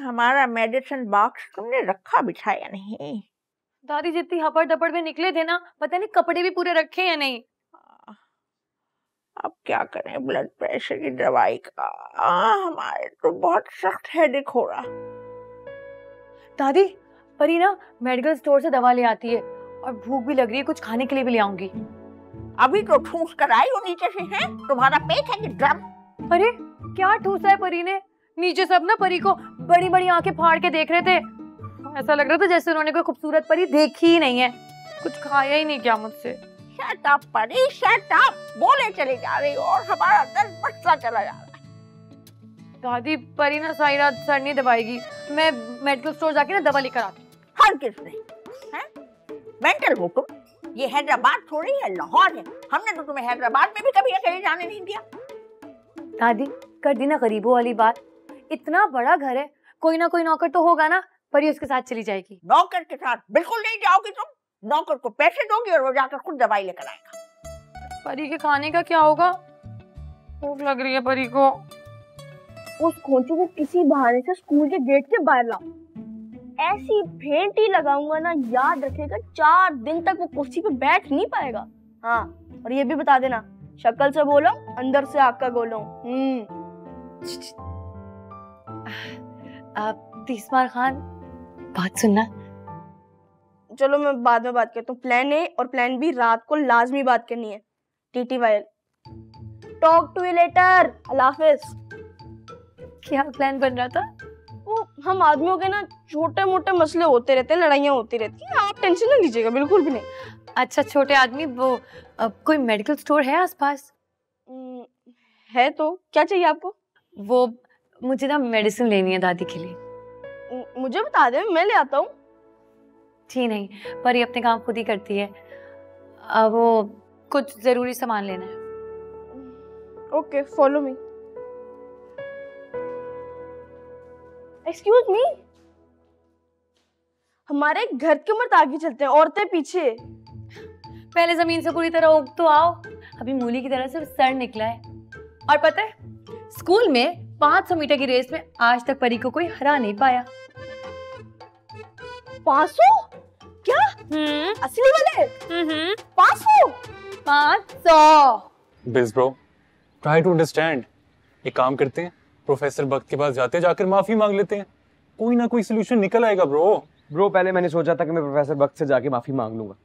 हमारा medicine box तुमने रखा बिछा या नहीं? दादी जितनी हपड़ दपड़ में निकले थे ना, पता नहीं कपड़े भी पूरे रखे या नहीं। अब क्या करें, ब्लड प्रेशर की दवाई का हमारे तो बहुत सख्त हेडेक हो रहा। दादी परी ना मेडिकल स्टोर से दवा ले आती है और भूख भी लग रही है, कुछ खाने के लिए भी ले आऊंगी। अभी तो ठूस कर आई हो नीचे से, हैं? तुम्हारा पेट है कि ड्रम? अरे क्या ठूसा है परी ने? नीचे सब ना परी को बड़ी बड़ी आंखें फाड़ के देख रहे थे, ऐसा लग रहा था जैसे उन्होंने कोई खूबसूरत परी देखी ही नहीं है। कुछ खाया ही नहीं क्या मुझसे? शट अप परी, शट अप, बोले चले जा रही हो और हमारा दर्द बढ़ता चला जा रहा है। दादी परी ना सारी रात सर नहीं दबाएगी, मैं मेडिकल स्टोर जाके ना दवा लेकर आती। हर किसने हैं? मेंटल हो तुम? ये हैदराबाद थोड़ी है, लाहौर है। हमने तो तुम्हें हैदराबाद में भी कभी अकेले जाने नहीं दिया। दादी कर दी ना गरीबों वाली बात, इतना बड़ा घर है, कोई ना कोई नौकर तो होगा ना, परी उसके साथ चली जाएगी। नौकर के साथ बिल्कुल नहीं जाओगी तुम। नौकर को पैसे दोगी और वो जाकर खुद दवाई लेकर आएगा। परी के खाने का क्या होगा? भूख लग रही है परी को। उस खोंचू को किसी बहाने से स्कूल के गेट के बाहर लाओ, ऐसी फेंट ही लगाऊंगा ना, याद रखेगा 4 दिन तक वो कुर्सी पे बैठ नहीं पाएगा। हाँ, और ये भी बता देना, शक्ल से बोलो, अंदर से आग का गोलो। तीसमार खान बात सुनना। चलो मैं बाद में बात करता हूँ। प्लान ए और प्लान बी रात को लाजमी बात करनी है। TTYL, talk to you later, अल्लाह हाफिज। क्या प्लान बन रहा था? वो हम आदमियों के ना छोटे मोटे मसले होते रहते हैं, लड़ाइयाँ होती रहती हैं, आप टेंशन ना लीजिएगा, बिल्कुल भी नहीं। अच्छा छोटे आदमी, वो कोई मेडिकल स्टोर है आसपास? है तो क्या चाहिए आपको? वो मुझे ना मेडिसिन लेनी है दादी के लिए। मुझे बता दे, मैं ले आता हूँ। जी नहीं, पर ये अपने काम खुद ही करती है। वो कुछ जरूरी सामान लेना है। Okay, follow me. Excuse me, हमारे घर के मर्द आगे चलते हैं, औरतें पीछे। पहले जमीन से पूरी तरह उग तो आओ, अभी मूली की तरह सिर्फ सर निकला है। और पता है, स्कूल में 500 मीटर की रेस में आज तक परी को कोई हरा नहीं पाया। 500? क्या? असली वाले? 500? 500। Bills bro, try to understand. एक काम करते हैं, प्रोफेसर बख्त के पास जाते हैं, जाकर माफी मांग लेते हैं, कोई ना कोई सोल्यूशन निकल आएगा। ब्रो पहले मैंने सोचा था कि मैं प्रोफेसर बख्त से जाके माफी मांग लूंगा,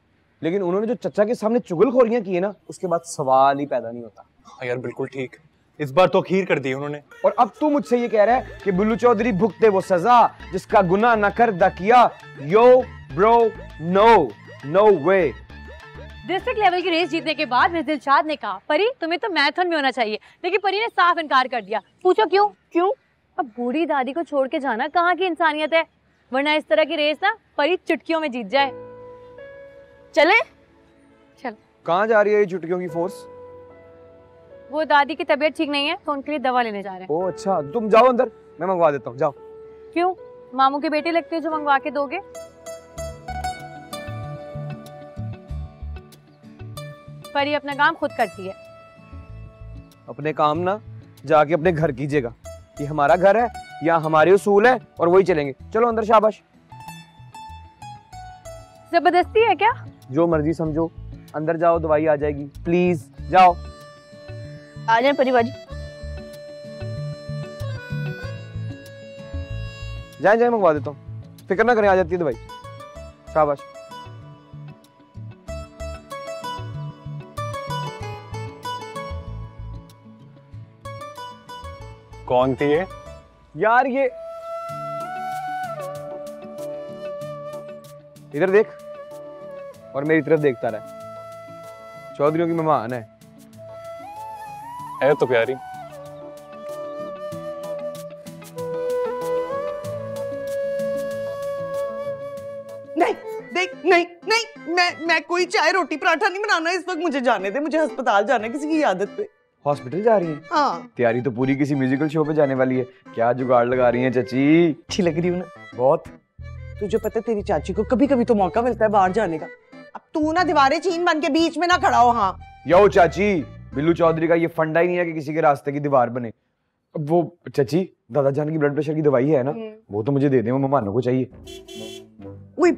लेकिन उन्होंने जो चचा के सामने चुगलखोरियां की है ना, उसके बाद सवाल ही पैदा नहीं होता। हाँ यार बिल्कुल ठीक, इस बार तो खीर कर दी उन्होंने। और अब तू मुझसे ये कह रहा है कि बिल्लू चौधरी भुगते वो सजा जिसका गुनाह न करदा किया। यो ब्रो, नो वे। डिस्ट्रिक्ट लेवल की रेस जीतने के बाद मिस दिलशाद ने कहा, परी तुम्हें तो मैराथन में होना चाहिए, लेकिन परी ने साफ इनकार कर दिया। पूछो क्यों? अब बूढ़ी दादी को छोड़ के जाना कहाँ की इंसानियत है, वरना इस तरह की रेस ना परी चुटकियों में जीत जाए। चले? चल। कहाँ जा रही है ये चुटकियों की फोर्स? वो दादी की तबीयत ठीक नहीं है तो उनके लिए दवा लेने जा रहे हैं। ओह अच्छा, तुम जाओ अंदर, मैं मंगवा देता हूँ, जाओ। क्यों, मामू के बेटे लगते हैं जो मंगवा के दोगे? परी अपना काम खुद करती है। अपने काम ना जाके अपने घर कीजिएगा, ये हमारा घर है, यहाँ हमारे उसूल है और वही चलेंगे। चलो अंदर, शाबाश। जबरदस्ती है क्या? जो मर्जी समझो, अंदर जाओ, दवाई आ जाएगी, प्लीज जाओ। आ जाए परिवाजी। जाए मंगवा देता हूँ, फिक्र ना करें, आ जाती है दवाई। शाबाश। कौन थी ये? यार ये इधर देख और मेरी तरफ देखता रहे। चौधरियों की मेहमान है तो प्यारी। नहीं, मैं कोई चाय रोटी पराठा नहीं बनाना इस वक्त। मुझे जाने दे, मुझे अस्पताल जाना है किसी की आदत पे। हॉस्पिटल जा रही है? हाँ। तैयारी तो पूरी किसी म्यूजिकल शो पे जाने वाली है। क्या जुगाड़ लगा रही है चाची? अच्छी लग रही हूँ ना बहुत। तुझे पता है तेरी चाची को कभी कभी तो मौका मिलता है बाहर जाने का। अब तू ना दीवारें चीन बन के बीच में ना खड़ा हो। हाँ यो चाची, बिल्लू चौधरी का ये फंडा ही नहीं है कि किसी के रास्ते की दीवार बने। वो चाची, दादा जान की ब्लड प्रेशर की दवाई है ना, वो तो मुझे दे दे, वो मेहमानों को चाहिए। वही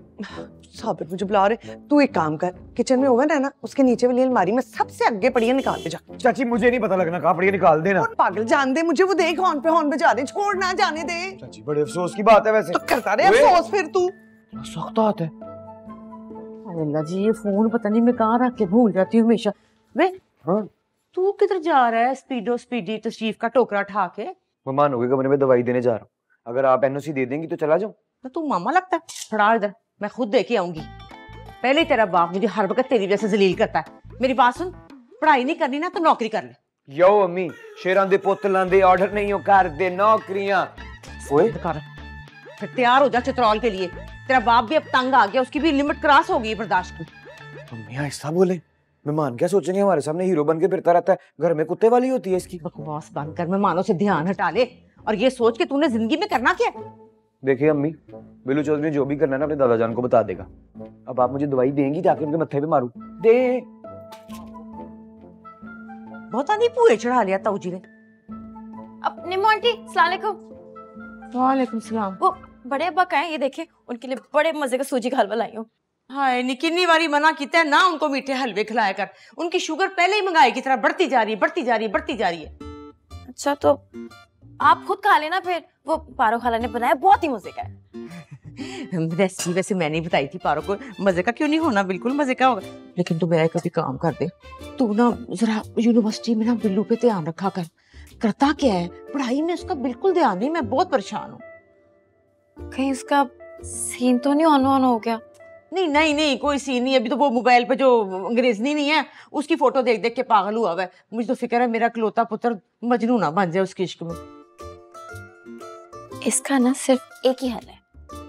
साबिर मुझे बुला रहे। तू एक काम कर, किचन में ओवन है ना, उसके नीचे वाली अलमारी में सबसे आगे पड़ी है, निकाल दे जा। चाची मुझे नहीं पता लगना कहाँ पड़ी है, निकाल देना। पागल जान दे मुझे, वो देख हॉर्न पे हॉर्न बजा रहे, छोड़ ना जाने दे। चाची बड़े अफसोस की बात है वैसे। तो करता रहे अफसोस फिर तू। सख्त बात है। अल्लाह जी, ये फोन पता नहीं मैं कहाँ रख के भूल जाती हूँ हमेशा। वे हाँ तू किधर जा रहा है स्पीडी तशरीफ का टोकरा उठा के? मेहमानों के कमरे में दवाई देने जा रहा हूँ, अगर आप एनओसी दे देंगी तो चला जाऊँ। तो तू मामा लगता है, फड़ा इधर, मैं खुद दे के आऊंगी। पहले ही तेरा बाप मुझे हर वक्त तेरी वजह से जलील करता है। मेरी बात सुन, पढ़ाई नहीं करनी ना तो नौकरी कर ले। यो अम्मी, शेरां दे पुत्त लांदे ऑर्डर नहीं हो कर दे नौकरियां। ओए कर, फिर तैयार हो जा चित्रौल के लिए। तेरा बाप भी अब तंग आ गया, उसकी भी लिमिट क्रॉस हो गई बर्दाश्त की। अम्मी ऐसा बोले, मेहमान क्या सोचेंगे, हमारे सामने हीरो बन के फिरता रहता है, घर में कुत्ते वाली होती है इसकी। बकवास बंद कर, मेहमानों से ध्यान हटा ले और ये सोच के तूने जिंदगी में करना क्या है। देखिए अम्मी, बिल्लू चौधरी जो भी करना है ना अपने दादा जान को बता देगा। अब आप मुझे दवाई देंगी जाके उनके मत्थे पे मारूं? दे। बहुत आदमी पूरे चढ़ा लिया ताऊ जी ने। अपने मोंटी, अस्सलाम वालेकुम। वालेकुम सलाम। वो बड़े अब्बा का है, ये देखे उनके लिए बड़े मजे का सूजी का हलवा लाई हूँ। हाय नी, कितनी बारी मना किया है ना उनको मीठे हलवे खिलाया कर। उनकी शुगर पहले ही महंगाई की तरह बढ़ती जा रही है, बढ़ती जा रही है, बढ़ती जा रही है। अच्छा तो आप खुद खा लेना फिर, वो पारो खाला ने बनाया बहुत ही मजे का है। रेसिपी वैसे मैंने ही बताई थी पारो को, मजे का क्यों नहीं होना, बिल्कुल मजे का होगा। लेकिन तू मेरा कभी काम कर दे, तू ना जरा यूनिवर्सिटी में ना बिल्लू पे ध्यान रखा कर। करता क्या है, पढ़ाई में उसका बिल्कुल ध्यान नहीं, मैं बहुत परेशान हूँ। कहीं उसका सीन तो नहीं ऑन हो गया? नहीं नहीं नहीं, कोई सीन नहीं। अभी तो वो मोबाइल पे जो अंग्रेजनी नहीं है उसकी फोटो देख देख के पागल हुआ है। मुझे तो फिक्र है मेरा इकलौता पुत्र मजनू ना बन जाए उसके इश्क में। इसका ना सिर्फ एक ही हल है,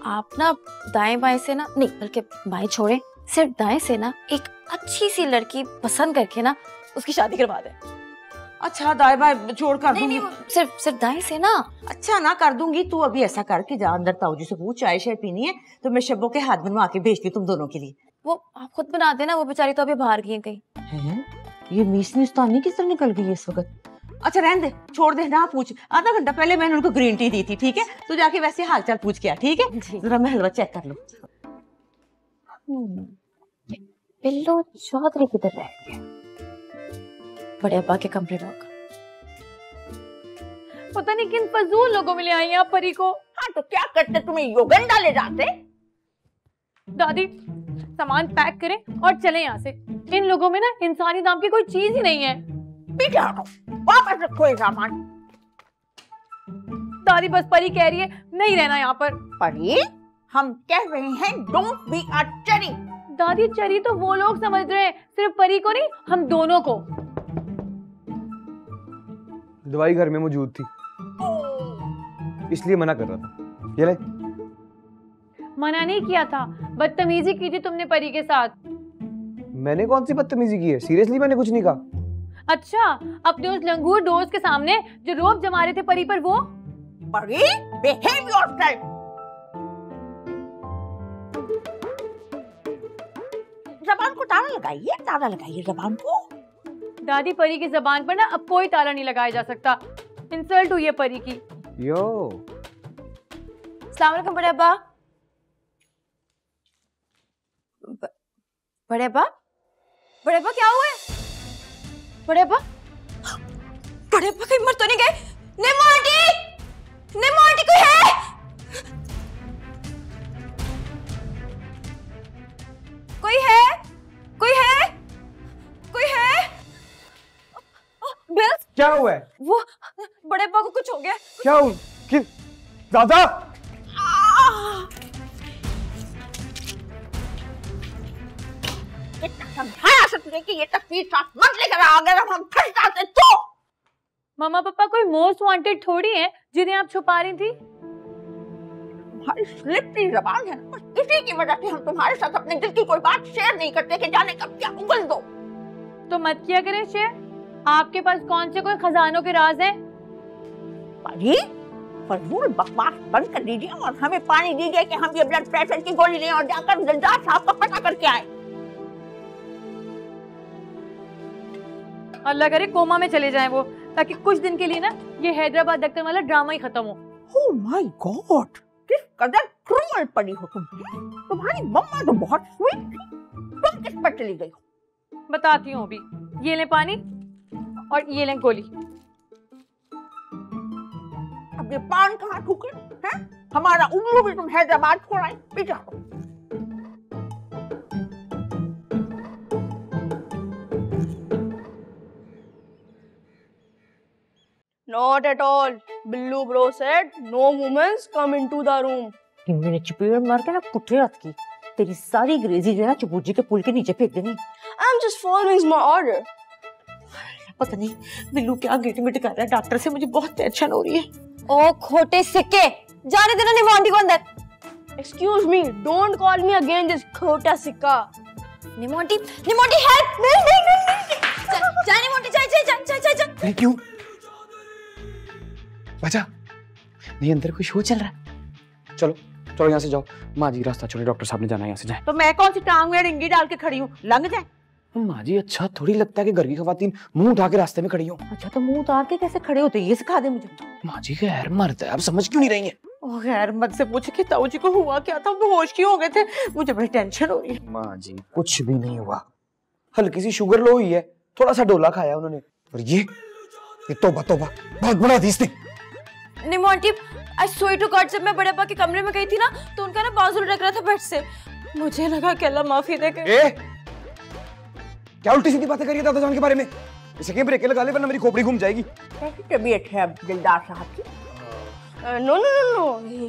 आप ना दाएं बाएं से ना, नहीं बल्कि बाएं छोड़े, सिर्फ दाएं से ना एक अच्छी सी लड़की पसंद करके ना उसकी शादी करवा दें। अच्छा दाएं बाएं छोड़ कर दूंगी? नहीं, सिर्फ दाएं से ना। अच्छा ना कर दूंगी। तू अभी ऐसा कर के जा अंदर, ताऊ जी से पूछ चाय शाय पीनी है तो मैं शब्बों के हाथ बनवा के भेजती तुम दोनों के लिए। वो आप खुद बना देना, वो बेचारी तो अभी बाहर गई है कहीं। हैं? ये मीस मिस्तानी किस तरह निकल गई है इस वक्त? अच्छा रहने दे, छोड़ दे ना पूछ। आधा घंटा पहले मैंने उनको ग्रीन टी दी थी, ठीक है? तू जाके वैसे हालचाल पूछ के आ, ठीक है? जरा मैं हलवा चेक कर लूं। बिल्लू चौधरी किधर रह गया? बड़े अब्बा के कमरे में होगा। पता नहीं किन फजूल लोगों में ले आई आप परी को। हाँ तो क्या करते, तुम्हें योगंडा ले जाते। दादी सामान पैक करें और चले यहाँ से। इन लोगों में ना इंसानी नाम की कोई चीज ही नहीं है। पीछे हटो, वापस रखो ये सामान। दादी बस परी कह रही है नहीं रहना यहाँ पर। परी, हम कह रहे हैं डोंट बी अ चरी। दादी चरी तो वो लोग समझ रहे हैं, सिर्फ परी को नहीं, हम दोनों को। दवाई घर में मौजूद थी इसलिए मना कर रहा था। ये ले। मना नहीं किया था, बदतमीजी की थी तुमने परी के साथ। मैंने कौन सी बदतमीजी की है? सीरियसली मैंने कुछ नहीं कहा। अच्छा, अपने उस लंगूर दोस्त के सामने जो रोब जमा रहे थे परी पर, वो? परी, बिहेव योरसेल्फ। जबान को ताला लगाइए, ताला लगाइए जबान को। दादी परी की जबान पर ना अब कोई ताला नहीं लगाया जा सकता। इंसल्ट हुई है परी की। यो अस्सलाम वालेकुम बड़े अब्बा। बड़े अब्बा, बड़े अब्बा क्या हुआ है? बड़े अब्बा, बड़े अब्बा कहीं मर तो नहीं गए? निम्मो आंटी कोई है? कोई है? कोई है? कोई है? बिल्स, क्या हुआ है? वो बड़े अब्बा को कुछ हो गया। क्या हुआ? किस दादा? इतना समझाया सकते कि ये तस्वीर साथ मत लेकर आ, अगर हम फंस जाते तो। मम्मा पापा कोई मोस्ट वांटेड थोड़ी है जिन्हें आप छुपा रही थी। तुम्हारी स्लिपरी जबान है, बस इसी की वजह से हम तुम्हारे साथ अपने दिल की कोई बात शेयर नहीं करते कि जाने कब क्या उगल दो। तो मत किया करें शेयर। आपके पास कौन से कोई खजानों के राज हैं? परी, फजूल बकवास बंद कर दीजिए और हमें पानी दीजिए कि हम ये ब्लड प्रेशर की गोली लें और जाकर जज्जाज साहब का पता करके आए। अल्लाह करे कोमा में चले जाएं वो, ताकि कुछ दिन के लिए ना ये हैदराबाद दक्कन वाला ड्रामा ही खत्म हो। ओह माय गॉड, किस कदर क्रूअल पड़ी हो तुम। तुम्हारी मम्मा तो बहुत स्वीट थी, तुम किस पर चली गई हो? बताती हूँ अभी। ये ले पानी और ये ले गोली। अब ये पान कहाँ थूके हैं? हमारा उल्लू भी तुम हैदराबाद छोड़ाई, पी जाओ। Not at all. Billu bro said no women come into the room. मैंने चपेड़ मार के ना पुट्ठे हाथ की तेरी सारी अंग्रेजी जो है ना चबूजी के पुल के नीचे फेंक देनी। I'm just following my order. पता नहीं बिल्लू क्या गिट मिट कर रहा है, डॉक्टर से मुझे बहुत टेंशन हो रही है। ओ खोटे सिक्के, जाने देना निमोंटी को अंदर। Excuse me, don't call me again this khota sikka. निमोंटी हेल्प। नहीं जा निमोंटी, जा। अरे क्यों? बचा नहीं, अंदर कोई शो चल रहा है। चलो चलो यहाँ से जाओ, माँ जी रास्ता छोड़े, डॉक्टर साहब ने जाना है, यहाँ से जाए। तो मैं कौन सी टांग में रिंगी डाल के खड़ी हूँ, लंघ जाए। माँ जी अच्छा थोड़ी लगता है कि घर की खवातीन मुंह उठा के रास्ते में खड़ी हो। अच्छा तो मुंह उतार के कैसे खड़े होते, ये सिखा दे मुझे। माँ जी खैर मरता है, आप समझ क्यों नहीं रही हैं? ओ खैर मत से पूछ कि ताऊ जी को हुआ क्या था, बेहोश क्यों हो गए थे, मुझे बड़ी टेंशन हो रही है। माँ जी कुछ भी नहीं हुआ, हल्की सी शुगर लो हुई है, थोड़ा सा डोला खाया उन्होंने। और ये तौबा तौबा, बहुत बड़ा हदीस थी। निमोंटी, आई स्वेयर टू गॉड, जब मैं बड़े अब्बा के कमरे में गई थी ना तो उनका ना बाजू लटक रहा था बेड से। मुझे लगा कि अल्लाह माफी दे के। क्या उल्टी सीधी बातें करिए दादा जान के बारे में? इसे कहीं ब्रेक लगा ले वरना मेरी खोपड़ी घूम जाएगी। कैसी तबीयत है अब दिलदार साहब की? No.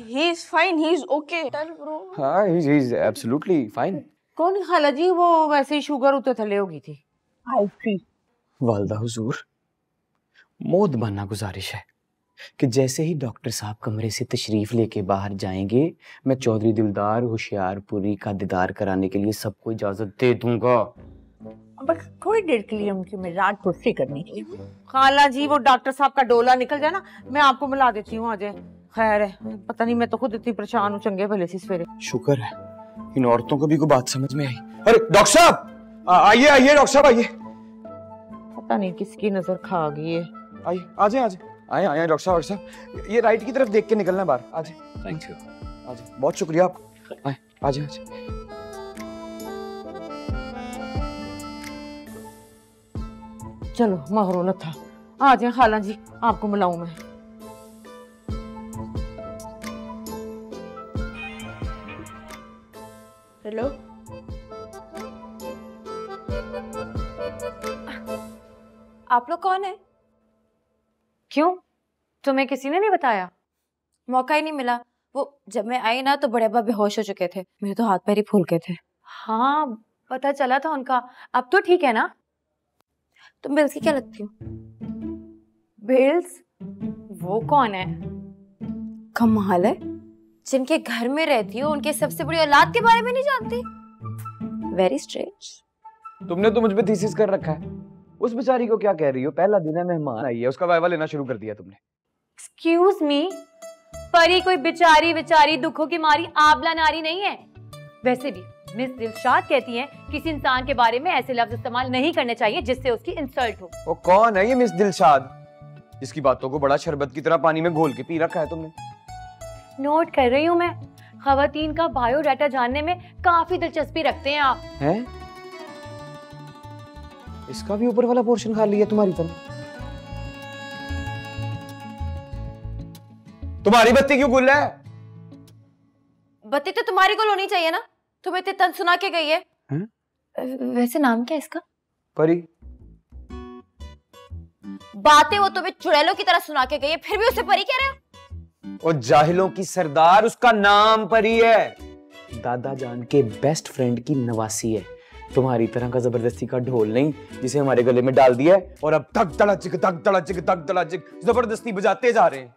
He is fine. He is okay. Tell bro. हाँ, he is absolutely fine. कौन खाला जी, वो वैसे ही शुगर उतर थले हो गई थी। आई सी। वालदा हुजूर, मोद बाना गुजारिश है कि जैसे ही डॉक्टर साहब कमरे से तशरीफ लेके बाहर जाएंगे, मैं चौधरी दिलदार होशियारपुरी का दीदार कराने के लिए सबको इजाजत दे दूंगा। बस थोड़ी देर के लिए उनकी मिजाज पुष्टि करनी चाहिए। खाला जी वो डॉक्टर साहब का डोला निकल जाए ना, मैं आपको मिला देती हूँ। आज खैर है, पता नहीं मैं तो खुद इतनी परेशान हूँ चंगे भले से सवेरे। शुक्र है इन औरतों को भी कोई बात समझ में आई। अरे डॉक्टर साहब आइए, डॉक्टर साहब आइए। पता नहीं किसकी नजर खा गई है। आइए आ जाए आए डॉक्टर साहब, ये राइट की तरफ देख के निकलना बाहर। आ जाए। Thank you. आ जाए, बहुत शुक्रिया आपका। आए आ जाए। चलो महरों था, आ जाए खाला जी, आपको मिलाऊं मैं। हेलो। आप लोग कौन है? क्यों, तुम्हें किसी ने नहीं बताया? मौका ही नहीं मिला। वो जब मैं आई ना तो बड़े अब्बा बेहोश हो चुके थे, मेरे तो हाथ पैर ही फूल गए थे। हाँ पता चला था उनका। अब तो ठीक है ना? तुम बिल्स की क्या लगती हो? बिल्स? वो कौन है? कमाल है, जिनके घर में रहती हो उनके सबसे बड़ी औलाद के बारे में नहीं जानती। Very strange. तुमने तो मुझ पे थीसिस कर रखा है। उस बेचारी को क्या कह रही हो? पहला दिन है, मेहमान आई है, उसका वाइवा लेना शुरू कर दिया तुमने। एक्सक्यूज मी, परी कोई बेचारी दुखों की मारी आबला नारी नहीं है। वैसे भी मिस दिलशाद कहती हैं किसी इंसान के बारे में ऐसे लफ्ज इस्तेमाल नहीं करने चाहिए जिससे उसकी इंसल्ट हो। वो कौन है ये मिस दिलशाद, जिसकी बातों को बड़ा शरबत की तरह पानी में घोल के पी रखा है तुमने? नोट कर रही हूँ मैं। खवातीन का बायोडाटा जानने में काफी दिलचस्पी रखते हैं आप। हैं? इसका भी ऊपर वाला पोर्शन खा लिया तुम्हारी तरह। तुम्हारी बत्ती क्यों गुल है? बत्ती तो तुम्हारी को होनी चाहिए ना, तुम्हें इतने तन सुना के गई है। वैसे नाम क्या है इसका? परी। बातें वो तुम्हें चुड़ैलों की तरह सुना के गई है, फिर भी उसे परी कह रहे हो? और जाहिलों की सरदार, उसका नाम परी है। दादा जान के बेस्ट फ्रेंड की नवासी है। तुम्हारी तरह का जबरदस्ती का ढोल नहीं जिसे हमारे गले में डाल दिया है और अब धक धड़ाचिक धक धड़ाचिक धक धड़ाचिक जबरदस्ती बजाते जा रहे हैं।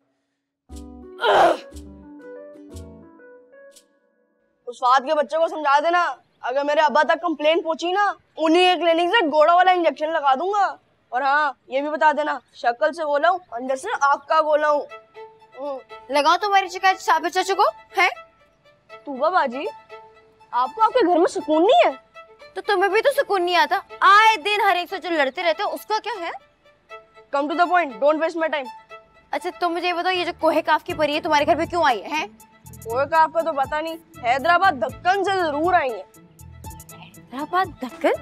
उस फाद के बच्चे को समझा देना, अगर मेरे अब्बा तक कंप्लेन पहुंची ना, उन्हीं एक क्लिनिक से घोड़ा वाला इंजेक्शन लगा दूंगा। और हाँ ये भी बता देना, शक्ल से बोला हूँ, अंदर से आग का गोला हूँ। लगाओ तुम्हारी शिकायत साबिर चाचू को है। तूबा बाजी, आपको आपके घर में सुकून नहीं है? तो तुम्हें भी तो सुकून नहीं आता? आए दिन हर एक से जो लड़ते रहते हो उसका क्या है? Come to the point, don't waste my time. अच्छा तुम मुझे ये बताओ, ये जो कोहे काफ की परी है तुम्हारे घर पे क्यों आई है? कोहे काफ का तो पता नहीं, हैदराबाद दक्कन से जरूर आई है। हैदराबाद दक्कन?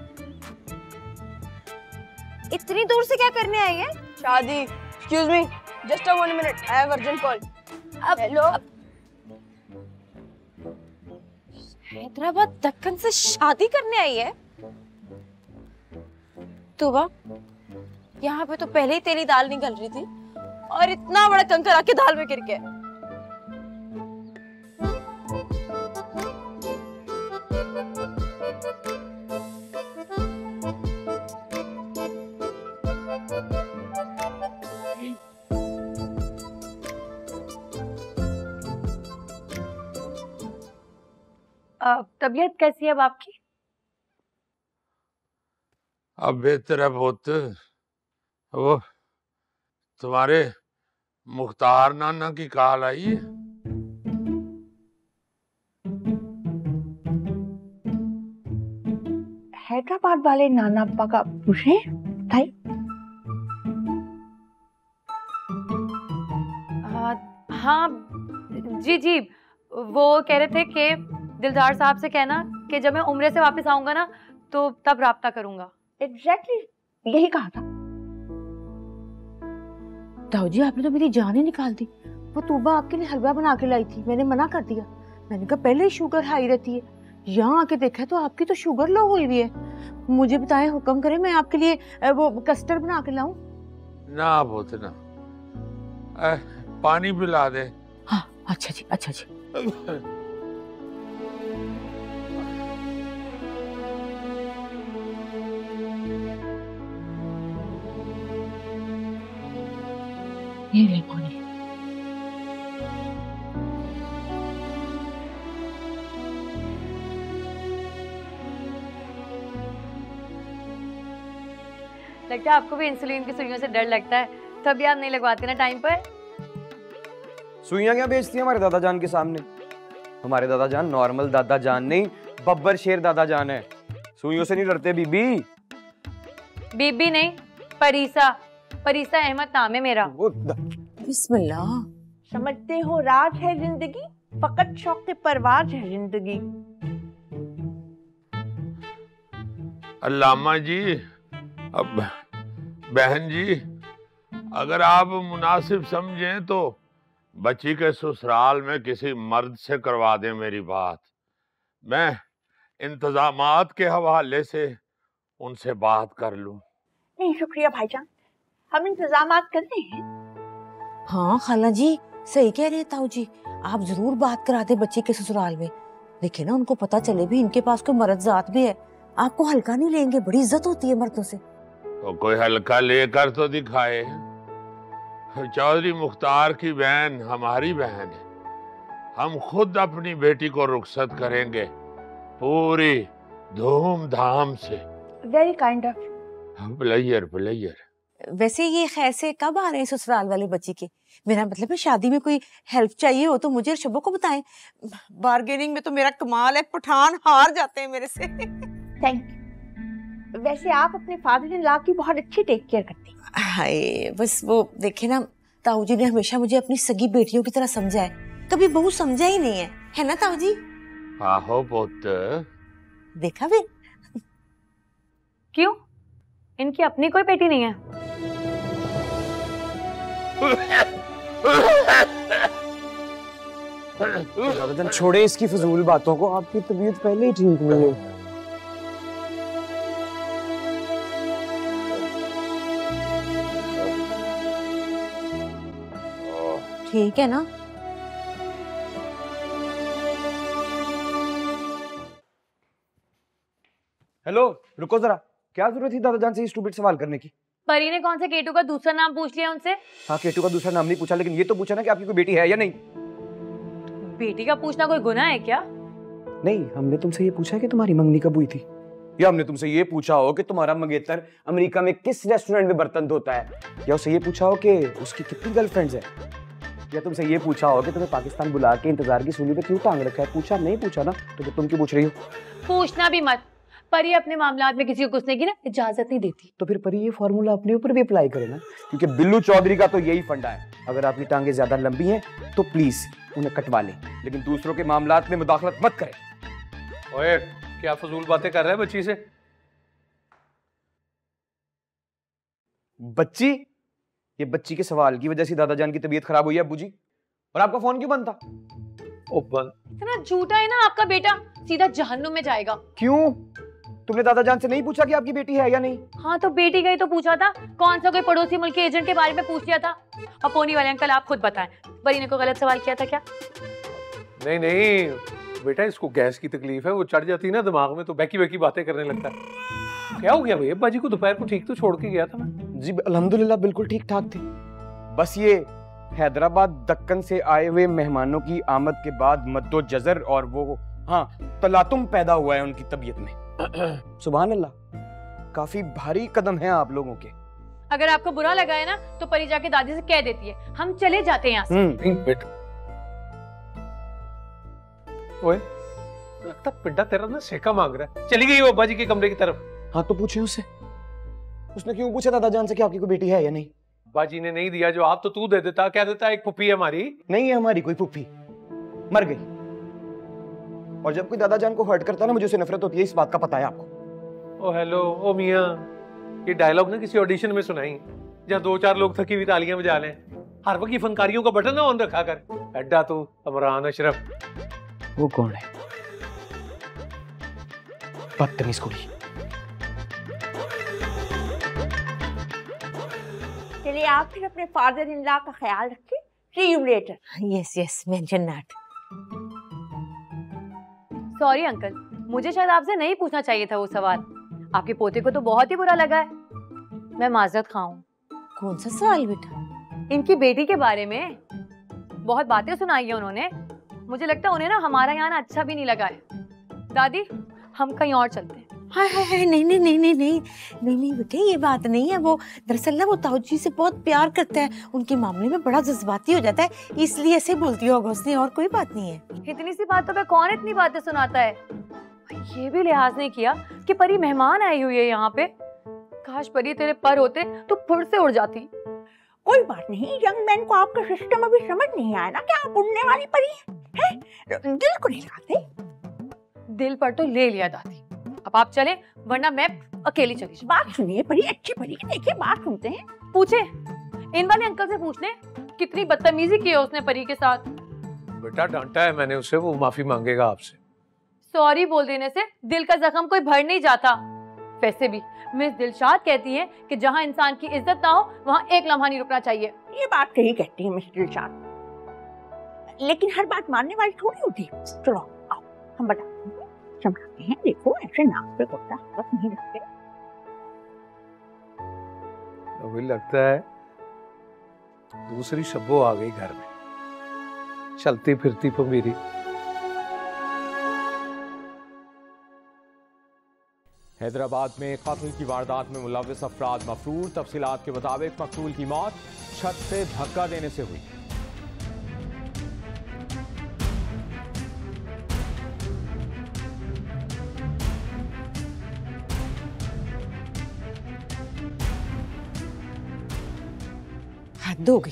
इतनी दूर से क्या करने आई है? शादी। Excuse me, just a 1 minute, I have urgent call. Hello. Hyderabad Deccan से शादी करने आई है? तोबा, यहाँ पे तो पहले ही तेरी दाल निकल रही थी और इतना बड़ा कंकर आके दाल में गिर गया। तबीयत कैसी है अब आपकी? अब बेहतर है बहुत। वो तुम्हारे मुख्तार नाना की कॉल आई है? हैदराबाद वाले नाना अब्बा का पूछे भाई? हाँ जी जी, वो कह रहे थे कि दिलदार साहब से कहना कि जब मैं उम्रे से वापस आऊंगा ना तो तब राब्ता करूंगा। एग्जैक्टली यही कहा था। ताऊ जी आपने तो मेरी जान ही निकाल दी। वो तूबा आपके लिए हलवा बना के लाई थी, मैंने मना कर दिया। मैंने कहा पहले ही शुगर हाई रहती है, यहाँ आके देखा तो आपकी तो शुगर लो हुई हुई है। मुझे बताएं, हुक्म करें, मैं आपके लिए वो कस्टर्ड बना के लाऊं? ना बहुत ना, पानी पिला दे। हाँ अच्छा जी, अच्छा जी। ये ले पानी। लगता है आपको भी इंसुलिन की सुइयों से डर लगता है, तभी आप नहीं लगवाते ना टाइम पर। सुइयां क्या बेचती हैं हमारे दादा जान के सामने? हमारे दादा जान नॉर्मल दादा जान नहीं, बब्बर शेर दादा जान है। सुइयों से नहीं डरते बीबी। बीबी नहीं, परीसा, परीसा अहमद नाम है मेरा। बिस्मिल्लाह। समझते हो राज है जिंदगी, फकत शौक परवाज है जिंदगी। अल्लामा जी, अब बहन जी, अगर आप मुनासिब समझें तो बच्ची के ससुराल में किसी मर्द से करवा दें मेरी बात। मैं इंतजामात के हवाले से उनसे बात कर लूं। नहीं शुक्रिया भाईजान, हम इंतजामात करते हैं। हाँ खाला जी सही कह रहे हैं ताऊ जी, आप जरूर बात करा दे बच्ची के ससुराल में। देखे ना, उनको पता चले भी इनके पास कोई मर्द जात भी है। आपको हल्का नहीं लेंगे, बड़ी इज्जत होती है मर्दों से। तो कोई हल्का लेकर तो दिखाए। चौधरी मुख्तार की बहन हमारी बहन है, हम खुद अपनी बेटी को रुखसत करेंगे पूरी धूमधाम से। Very kind of. Player player. वैसे ये खैर से कब आ रहे हैं ससुराल वाले बच्ची के? मेरा मतलब है शादी में कोई हेल्प चाहिए हो तो मुझे और शब्बो को बताएं। बार्गेनिंग में तो मेरा कमाल है, पठान हार जाते हैं मेरे से। Thank you. वैसे आप अपने फादर इन लॉ की बहुत अच्छी टेक केयर करती हैं। हाय बस वो देखे ना, ताऊ जी ने हमेशा मुझे अपनी सगी बेटियों की तरह समझा है, कभी बहू समझा ही नहीं है ना ताऊ जी? आहो पुत्र। देखा भी। क्यों, इनकी अपनी कोई बेटी नहीं है? दादाजान छोड़े इसकी फजूल बातों को, आपकी तबीयत पहले ही ठीक नहीं है। ठीक है ना? हेलो रुको जरा, क्या जरूरत थी दादाजान से स्टूपिड सवाल करने की? परी ने कौन से केटू का दूसरा नाम पूछ लिया उनसे? हाँ केटू का दूसरा नाम नहीं पूछा, लेकिन ये तो पूछा ना कि आपकी कोई बेटी है या नहीं। बेटी का पूछना कोई गुनाह है क्या? नहीं, हमने तुमसे ये पूछा कि तुम्हारी मंगनी कब हुई थी, या हमने तुमसे ये पूछा हो कि तुम्हारा मंगेतर अमेरिका में किस रेस्टोरेंट में बर्तन धोता है, या उसे ये पूछा हो कि उसकी कितनी गर्लफ्रेंड्स है, या तुमसे ये पूछा हो कि तुम्हें पाकिस्तान बुला के इंतजार की सूली पे क्यों टांग रखा है। पूछा नहीं? पूछा ना, तो तुम क्यों पूछ रही हो? पूछना भी मत, परी अपने मामलात में किसी को घुसने की ना इजाजत नहीं देती। तो फिर परी ये फॉर्मूला अपने ऊपर भी अप्लाई करे ना, क्योंकि बिल्लू चौधरी का तो यही फंडा है, अगर आपकी टांगे ज्यादा लंबी हैं तो प्लीज उन्हें कटवा लें, लेकिन दूसरों के मामलात में मुदाखलत मत करें। ओए क्या फजूल बातें कर रहा है बच्ची से? बच्ची? ये बच्ची के सवाल की वजह से दादा जान की तबीयत खराब हुई है अब्बू जी, और आपका फोन क्यों बंद था? ओ बंद? इतना झूठा है ना आपका बेटा, सीधा जहन्नुम में जाएगा। क्यों? तुमने दादा जान से नहीं पूछा कि आपकी बेटी है या नहीं? हाँ तो बेटी गई तो पूछा था, कौन सा कोई पड़ोसी मुल्क के एजेंट के बारे में पूछ लिया था? और पोनी वाले अंकल आप खुद बताएं, परी ने कोई गलत सवाल किया था क्या? नहीं नहीं बेटा, इसको गैस की तकलीफ है, वो चढ़ जाती है ना दिमाग में तो बैकी बैकी बातें करने लगता है। क्या हो गया भाई? अब्बा जी को दोपहर को ठीक तो छोड़ के गया था मैं। जी अल्हम्दुलिल्लाह बिल्कुल ठीक ठाक थे, बस ये हैदराबाद दक्कन से आए हुए मेहमानों की आमद के बाद मद्दोजजर और वो तलातुम पैदा हुआ है उनकी तबीयत में। सुभान अल्लाह, काफी भारी कदम है आप लोगों के। अगर आपको बुरा लगा है ना तो परी जाके दादी से कह देती है, हम चले जाते हैं यहाँ से। नहीं बेटा, ओए लगता पिड्डा तेरा ना सेका मांग रहा है। चली गई वो अब्बा जी के कमरे की तरफ। हाँ तो पूछे उससे, उसने क्यों पूछा दादा जान से कि आपकी कोई बेटी है या नहीं? अब्बा जी ने नहीं दिया जवाब तो तू दे देता। क्या देता? एक फुप्पी है हमारी। नहीं है हमारी कोई फुप्पी, मर गई। और जब कोई दादा जान को हर्ट करता है ना, मुझे उससे नफरत होती है, इस बात का पता है आपको। ओ हेलो, ओ मियां, ये डायलॉग ना किसी ऑडिशन में सुनाई, जहाँ 2-4 लोग थकी हुई तालियां बजा लें। हर वक्त की फनकारियों का बटन ना ऑन रखा कर। अड्डा तो अमरान अशरफ। वो कौन है? बदतमीज कुड़ी। चलिए आप फिर अपने फादर इन लॉ का ख्याल रखिए। See you later. Yes mention that. Sorry uncle, मुझे शायद आपसे नहीं पूछना चाहिए था वो सवाल। आपके पोते को तो बहुत ही बुरा लगा है, मैं माजरत खाऊं। कौन सा सवाल बेटा? इनकी बेटी के बारे में बहुत बातें सुनाई है उन्होंने। मुझे लगता है उन्हें ना हमारा यहाँ ना अच्छा भी नहीं लगा है। दादी हम कहीं और चलते हैं। हाय हाय हाय, नहीं बेटे, ये बात नहीं है। वो दरअसल ना वो ताऊ जी से बहुत प्यार करता है, उनके मामले में बड़ा जज्बाती हो जाता है, इसलिए ऐसे बोलती होगा उसने, और कोई बात नहीं है। इतनी सी बातों पे कौन इतनी बातें सुनाता है? ये भी लिहाज नहीं किया कि परी मेहमान आई हुई है यहाँ पे। काश परी तेरे पर होते तो फुर से उड़ जाती। कोई बात नहीं, यंग मैन को आपका सिस्टम अभी समझ नहीं आया ना कि आप उड़ने वाली परी हैं? दिल को नहीं लगाते। दिल पर तो ले लिया दादी, अब आप चले वरना मैं अकेली चली जाऊं। बात सुनिए, परी अच्छी परी, देखिए बात सुनते हैं। पूछे इन वाले अंकल से, पूछ ले कितनी बदतमीजी की है उसने परी के साथ। बेटा डांटा है मैंने उसे, वो माफी मांगेगा आपसे। सॉरी बोल देने से दिल का जख्म कोई भर नहीं जाता। वैसे भी मिस दिलशाद कहती है कि जहाँ इंसान की इज्जत ना हो वहाँ एक लम्हा नहीं रुकना चाहिए। ये बात सही कहती है मिस दिलशाद, लेकिन हर बात मानने वाली थोड़ी होती। चलो आओ हम बताते हैं, समझाते हैं। देखो ऐसे नाक पे कुत्ता हाथ नहीं रखते। अभी लगता है दूसरी शब्बो आ गई घर में, चलती फिरती पमीरी। हैदराबाद में कत्ल की वारदात में मुलव्विस अफराद मफरूर। तफसीलात के मुताबिक मकतूल की मौत छत से धक्का देने से हुई। हद हो गई,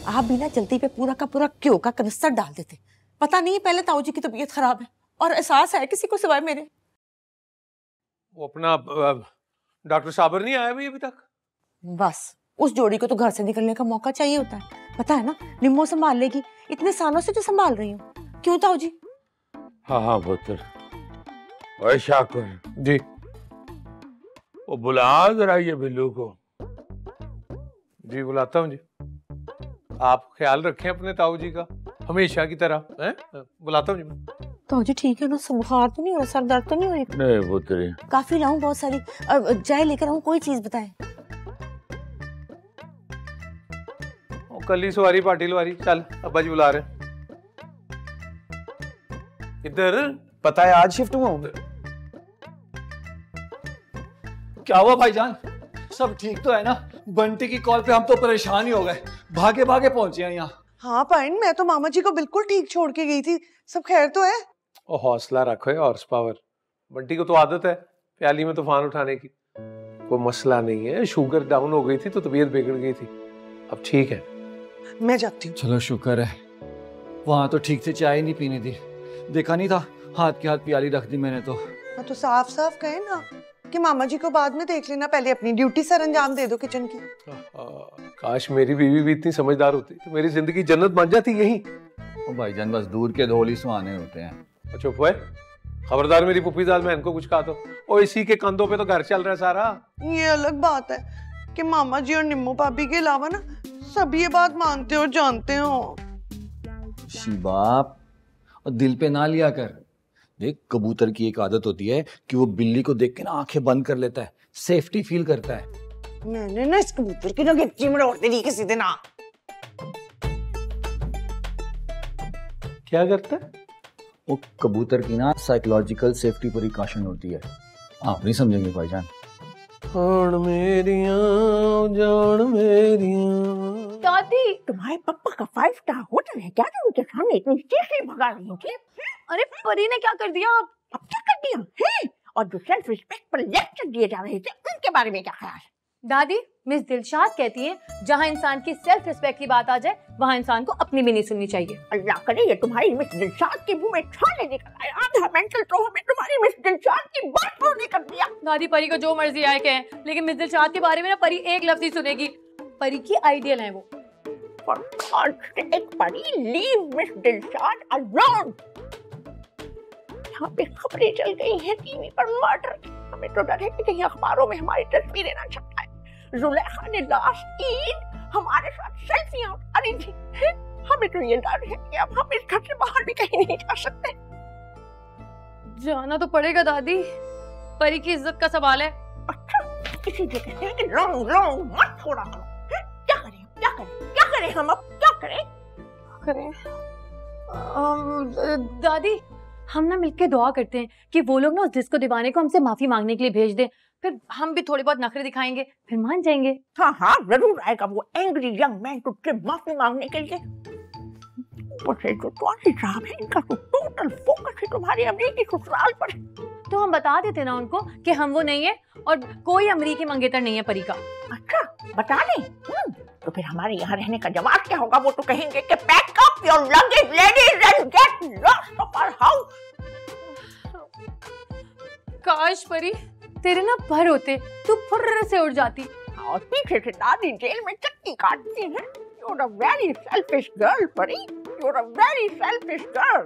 आप बिना जल्दी पे पूरा का पूरा क्यों का कनस्तर डाल देते। पता नहीं पहले ताऊ जी की तबीयत खराब है और एहसास है किसी को सिवाय मेरे। वो अपना डॉक्टर साबर नहीं आया भाई अभी तक। बस उस जोड़ी को तो घर से निकलने का मौका चाहिए होता है, पता है ना। निम्मो संभाल लेगी, इतने सालों से जो संभाल रही हूँ। क्यों ताऊ जी? हाँ पुत्र। ओए शाकुर जी, वो बुला जरा ये बिल्लू को। जी बुलाता हूँ जी। आप ख्याल रखें अपने ताऊ जी का हमेशा की तरह। हैं? बुलाता हूँ जी। ताऊ जी ठीक है ना? बुखार तो नहीं हो रहा, सर दर्द तो नहीं हो रही? नहीं पुत्री। काफी लाऊं बहुत सारी, चाय लेकर आऊं, कोई चीज बताएं। कल ही सवारी पाटिल वारी। चल अब्बा जी बुला रहे। इधर पता है आज शिफ्ट हुआ हूँ। क्या हुआ भाईजान? सब ठीक तो है ना? बंटी की कॉल पे हम तो परेशान ही हो गए, भागे भागे पहुंचे हैं यहाँ। हाँ पाइन, मैं तो मामा जी को बिल्कुल ठीक छोड़ के गई थी। सब खैर तो है? ओ हौसला रखो है, हॉर्स पावर। बंटी को तो आदत है प्याली में तूफान उठाने की। कोई मसला नहीं है, शुगर डाउन हो गई थी तो तबीयत बिगड़ गई थी, अब ठीक है। मैं जाती हूँ। चलो शुक्र है, वहां तो ठीक से चाय नहीं पीने दी, देखा नहीं था, हाथ के हाथ प्याली रख दी मैंने तो। हाँ तो साफ साफ कहे ना कि मामा जी को बाद में देख लेना, पहले अपनी ड्यूटी सर अंजाम दे दो किचन की। काश मेरी बीवी भी इतनी समझदार होती तो मेरी जिंदगी जन्नत बन जाती यही। ओ भाईजान बस दूर के धोल ही सुहाने होते हैं। चुप हुए, खबरदार मेरी पुप्पी दाल में इनको कुछ कहा तो। ओ इसी के कंधों पे तो घर चल रहा है सारा। ये अलग बात है कि मामा जी और निम्मू भाभी के अलावा ना सब ये बात मानते और जानते हो। शिबाप, और दिल पे ना लिया कर। देख कबूतर की एक आदत होती है कि वो बिल्ली को देख के ना आंखें बंद कर लेता है, सेफ्टी फील करता है। मैंने ना इस कबूतर की ना गिप्ची में उड़ते नहीं किसी दिन। क्या करता है वो कबूतर की ना साइकोलॉजिकल सेफ्टी प्रिकॉशन होती है, आप नहीं समझेंगे भाईजान। जान मेरियां। दादी, तुम्हारे पापा का 5 स्टार होटल है, क्या तुम उनके सामने इतनी चीखें भगा रही हो? अरे परी ने क्या कर दिया? अब क्या कर दिया है? और जो सेल्फ रिस्पेक्ट पर लेक्चर दिए जा रहे थे उनके बारे में क्या ख्याल? दादी, मिस दिलशाद कहती हैं जहाँ इंसान की सेल्फ रिस्पेक्ट की बात आ जाए वहाँ इंसान को अपनी भी नहीं सुननी चाहिए। अल्लाह करे ये तुम्हारी मिस दिलशाद के मुंह में छाले निकल आए। आधा मेंटल तो हमें तुम्हारी मिस दिलशाद की बात को नहीं कर दिया। दादी, परी को जो मर्जी आए कहें, लेकिन मिस दिलशाद के बारे में ना परी एक लफ्ज ही सुनेगी। परी की आइडियल है वो। For God's sake, परी, leave मिस दिलशाद alone। यहाँ पे खबरें चल गई हैं टीवी पर मर्डर की, हमें तो डर है कि कहीं अखबारों में हमारी तस्वीरें ना छप जाए। जुलेखा ने लास्ट ईद हमारे साथ सेल्फियां उठा रही थी। हमें तो ये डर है कि अब हम इस घर से बाहर भी कहीं नहीं जा सकते। जाना तो पड़ेगा दादी, परी की इज्जत का सवाल है। अच्छा, इसी लिए कहते हैं कि लॉन्ग लॉन्ग मत छोड़ा करो। क्या करें, क्या करें, क्या करें हम अब, क्या करें? दादी, हम ना मिलकर दुआ करते हैं कि वो लोग ना उस डिस्को दीवाने को हमसे माफी मांगने के लिए भेज दें, फिर हम भी थोड़ी बहुत नखरे दिखाएंगे, फिर मान जाएंगे। हाँ हाँ, जरूर आएगा वो एंग्री यंग मैन तुझसे माफी मांगने के लिए। जो चौधरी साहब है, इनका तो टोटल फोकस है तुम्हारे अमेरिकी ससुराल पर। तो हम बता देते ना उनको कि हम वो नहीं है और कोई अमेरिकी मंगेतर नहीं है परी का। अच्छा, बता दें? तो फिर हमारे यहाँ रहने का जवाब क्या होगा? वो तो कहेंगे कि pack up your luggage ladies and get lost of our house. काश परी तेरे ना पर होते, तू फुर्र से उड़ जाती और पीछे से दादी जेल में चक्की काटती है। You're a very selfish girl, परी। You're a very selfish girl.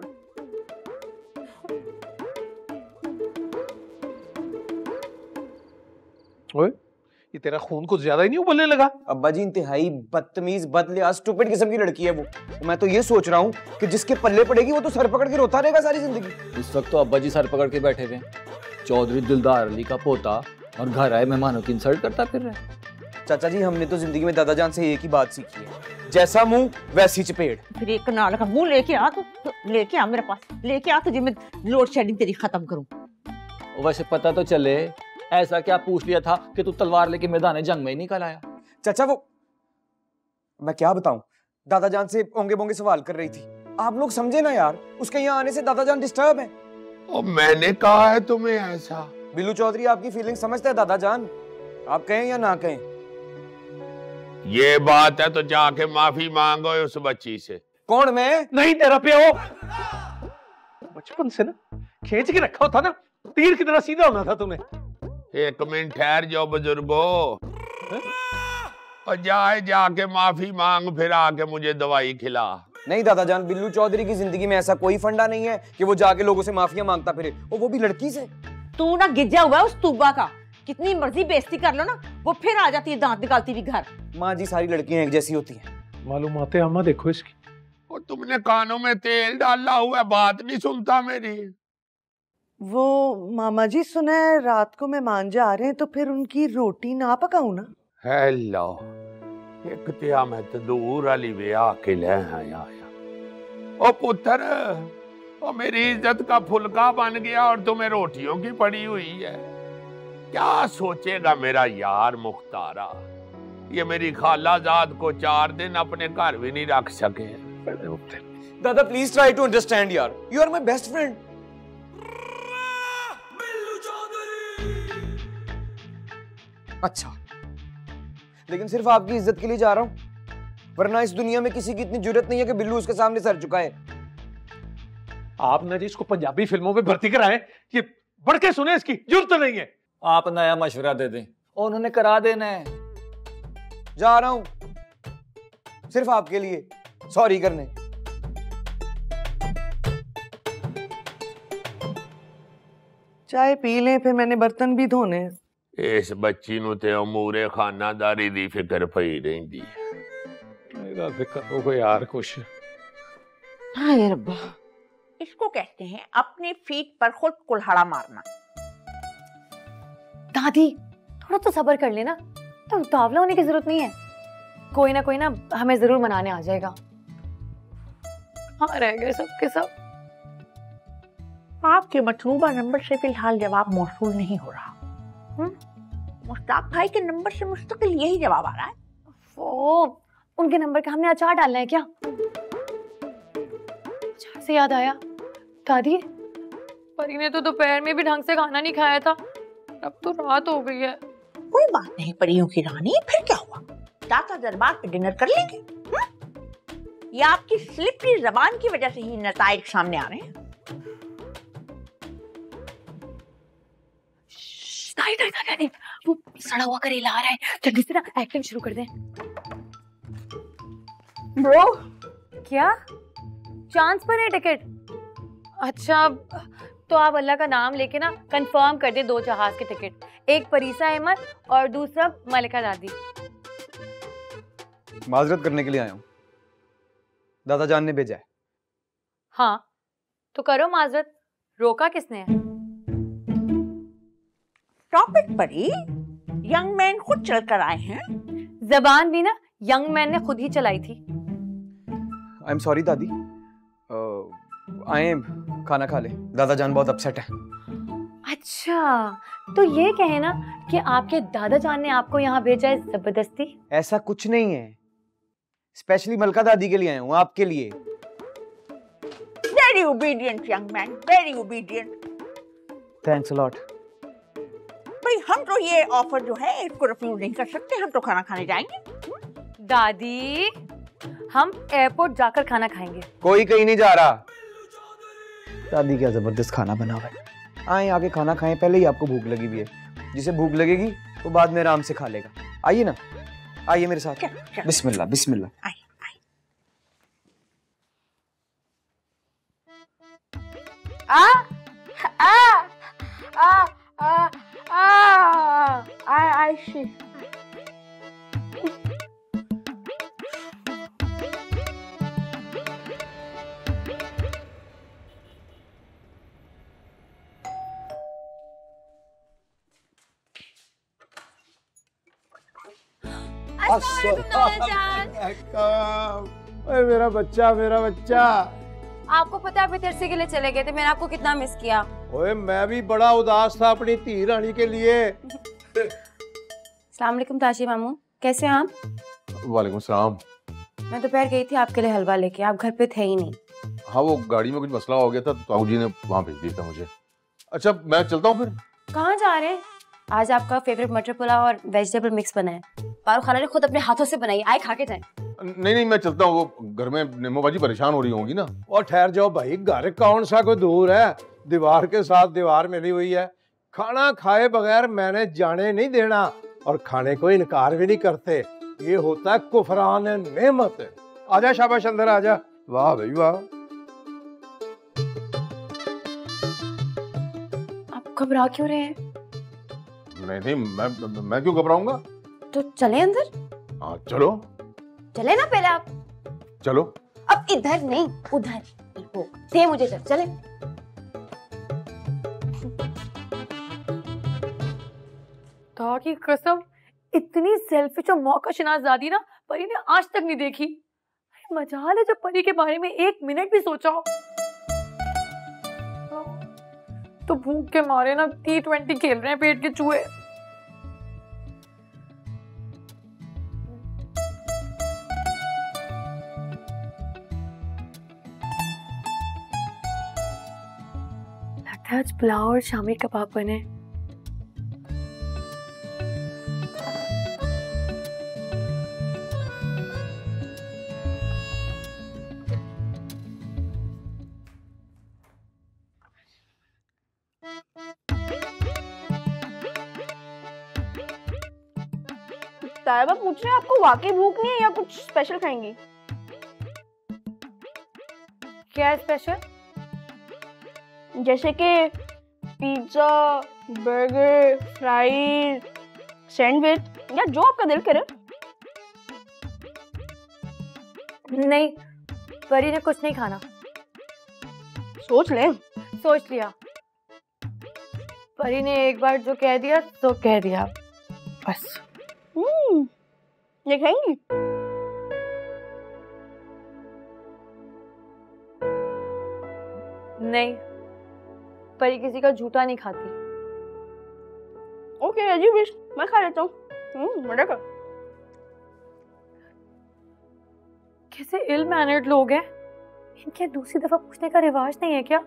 ओए, ये तेरा खून कुछ ज्यादा ही नहीं उबलने लगा? अब्बा जी इंतहाई बदतमीज, बदलियाज, स्टूपिड किस्म की लड़की है वो। मैं तो ये सोच रहा हूँ कि जिसके पल्ले पड़ेगी वो तो सर पकड़ के रोता रहेगा सारी जिंदगी। इस वक्त तो अब्बा जी सर पकड़ के बैठे हुए, चौधरी दिलदार अली का पोता, और घर आए मेहमानों की इंसल्ट करता फिर रहे। चाचा जी, हमने तो जिंदगी में दादा जान से एक ही बात सीखी है, जैसा मुंह वैसी चपेट। फिर एक नाल का मुंह लेके आ, तो लेके आ मेरे पास, लेके आ, तुझे मैं लोड शेडिंग तेरी खत्म करूं। वैसे पता तो चले, ऐसा क्या पूछ लिया था कि तू तलवार लेके मैदान जंग में ही निकल आया? चाचा वो मैं क्या बताऊं, दादा जान से ओंगे बोंगे सवाल कर रही थी। आप लोग समझे ना यार, उसके यहाँ आने से दादा जान डिस्टर्ब है। और मैंने कहा है तुम्हें ऐसा? बिल्लू चौधरी आपकी फीलिंग समझता है दादा जान, आप कहें या ना कहें। ये बात है तो जाके माफी मांगो उस बच्ची से। कौन, मैं? नहीं, तेरा प्यो। बचपन से ना खींच के रखा था ना, तीर की तरह सीधा होना था तुम्हें। एक मिनट ठहर जाओ बुजुर्गो, और जाके माफी मांग, फिर आके मुझे दवाई खिला। नहीं दादा जान, बिल्लू चौधरी की जिंदगी में ऐसा कोई फंडा नहीं है कि वो जाके लोगों से माफिया मांगता फिरे, वो भी लड़की से। तू ना गिज्जा हुआ है उस तूबा का, कितनी मर्जी बेइज्जती कर लो ना, वो फिर आ जाती है दांत निकालती हुई घर। माँ जी, सारी लड़कियां एक जैसी होती हैं। मालूम आते अम्मा, देखो इसकी। और तुमने कानों में तेल डाला हुआ है, बात नहीं सुनता मेरी। वो मामा जी सुने रात को मेहमान जा रहे हैं, तो फिर उनकी रोटी ना पकाऊं ना? हेलो, एक ते मैं तंदूर वाली वे आके ले आया। ओ पुत्र, ओ मेरी इज्जत का फुलका बन गया और तुम्हें रोटियों की पड़ी हुई है। क्या सोचेगा मेरा यार मुख्तारा, ये मेरी खालाजाद को 4 दिन अपने घर भी नहीं रख सके। दादा प्लीज ट्राई टू अंडरस्टैंड यार, you are my best friend. अच्छा, लेकिन सिर्फ आपकी इज्जत के लिए जा रहा हूं, वरना इस दुनिया में किसी की इतनी जुर्रत नहीं है कि बिल्लू उसके सामने सर झुकाए। आप ना जी इसको पंजाबी फिल्मों में भर्ती कराएं, ये बढ़ के सुने, इसकी जरूरत नहीं है। आप नया मशवरा दे दें, उन्होंने करा देना है। जा रहा हूं सिर्फ आपके लिए सॉरी करने। चाय पी लें, फिर मैंने बर्तन भी धोने। इस बच्ची नु ते अमूरे खानादारी दी फिक्र पई रहिंदी। मेरा फिक्र हो यार कुछ। हाँ यार रब्बा, इसको कहते हैं अपने फीट पर खुद कुल्हाड़ा मारना। दादी थोड़ा तो सब्र कर लेना, तो उतावला होने की जरूरत नहीं है। कोई ना हमें जरूर मनाने आ जाएगा। हाँ, रह गए सब के सब। आपके मतलूबा नंबर से फिलहाल जवाब मौसूल नहीं हो रहा। मुश्ताक भाई के नंबर से मुस्तकिल यही जवाब आ रहा है। वो उनके नंबर का हमने अचार डालना है क्या? अचार से याद आया, दादी परी ने तो दोपहर में भी ढंग से खाना नहीं खाया था, अब तो रात हो गई है। कोई बात नहीं परियों की रानी, फिर क्या हुआ, दाता दरबार पे डिनर कर लेंगे। ये आपकी स्लिपरी जबान की वजह से ही नताइज सामने आ रहे हैं। दादी, वो सड़ा हुआ करेला आ रहा है, जल्दी से ना एक्टिंग शुरू कर दें। ब्रो, क्या चांस पर है टिकट? अच्छा, तो आप अल्लाह का नाम लेके ना कंफर्म कर दे 2 जहाज के टिकट, एक परीसा अहमद और दूसरा मलिका दादी। माजरत करने के लिए आया हूँ, दादा जान ने भेजा है। हाँ तो करो माजरत, रोका किसने है? टॉपिक पर ही यंग मैन खुद चल कर आए हैं। जबान भी ना यंग मैन ने खुद ही चलाई थी। आई एम सॉरी दादी, आए खाना खा ले, दादा जान बहुत अपसेट है। अच्छा, तो ये कहे ना कि आपके दादा जान ने आपको यहाँ भेजा है जबरदस्ती? ऐसा कुछ नहीं है, स्पेशली मलका दादी के लिए आया हूँ, आपके लिए। Very obedient young man, very obedient. Thanks a lot. भाई हम तो ये ऑफर जो है इसको रिफ्यूज नहीं कर सकते, हम तो खाना खाने जाएंगे। दादी, हम एयरपोर्ट जाकर खाना खाएंगे। कोई कहीं नहीं जा रहा। दादी क्या जबरदस्त खाना बना हुआ है, आए आके खाना खाएं, पहले ही आपको भूख लगी हुई है। जिसे भूख लगेगी वो बाद में आराम से खा लेगा। आइए ना, आइए मेरे साथ। बिस्मिल्लाह बिस्मिल्लाह। I see. मेरा बच्चा, मेरा बच्चा। आपको पता है फिर के लिए चले गए थे, मैंने आपको कितना मिस किया। ओए मैं भी बड़ा उदास था अपनी धी रानी के लिए। अस्सलाम वालेकुम ताशी मामू, कैसे हैं आप? वालेकुम सलाम। मैं दोपहर गई थी आपके लिए हलवा लेके, आप घर पे थे ही नहीं। हाँ वो गाड़ी में कुछ मसला हो गया था तो ताऊ जी ने वहाँ भेज दिया था मुझे। अच्छा मैं चलता हूँ फिर। कहाँ जा रहे हैं? आज आपका फेवरेट मटर पुलाव और वेजिटेबल मिक्स बना है, फारूक खाला ने खुद अपने हाथों से बनाई, आए खा के जाएं। नहीं मैं चलता हूँ, वो घर में निम्मो बाजी परेशान हो रही होंगी ना। और ठहर जाओ भाई, घर कौन सा कोई दूर है, दीवार के साथ दीवार मिली हुई है। खाना खाए बगैर मैंने जाने नहीं देना, और खाने को इनकार भी नहीं करते, ये होता है कुफरान नेमत। आजा शाबाश अंदर आजा। वाह भाई वाह। आप घबरा क्यों रहे हैं? नहीं मैं क्यों घबराऊंगा? तो चले अंदर। हाँ चलो। चले ना पहले आप। चलो। अब इधर नहीं उधर, दे मुझे चले। खुदा की कसम, इतनी सेल्फिश और मौकाशनास दादी ना परी ने आज तक नहीं देखी। मजाल है जब परी के बारे में 1 मिनट भी सोचा हो। तो भूख के मारे ना T20 खेल रहे हैं पेट के चूहे। लगता है आज पुलाव और शामी कबाब बने। तायबा पूछ रहे हैं आपको वाकई भूख नहीं है या कुछ स्पेशल खाएंगी? क्या है स्पेशल? जैसे कि पिज्जा, बर्गर, फ्राइज, सैंडविच या जो आपका दिल करे। नहीं, परी ने कुछ नहीं खाना। सोच ले। सोच लिया। परी ने एक बार जो कह दिया तो कह दिया, बस। ये खाएंगी? नहीं, परी किसी का झूठा नहीं खाती। ओके अजीब डिश, मैं खा लेता हूँ। मजा कर। कैसे इल मैनर्ड लोग हैं, इनके दूसरी दफा पूछने का रिवाज नहीं है क्या?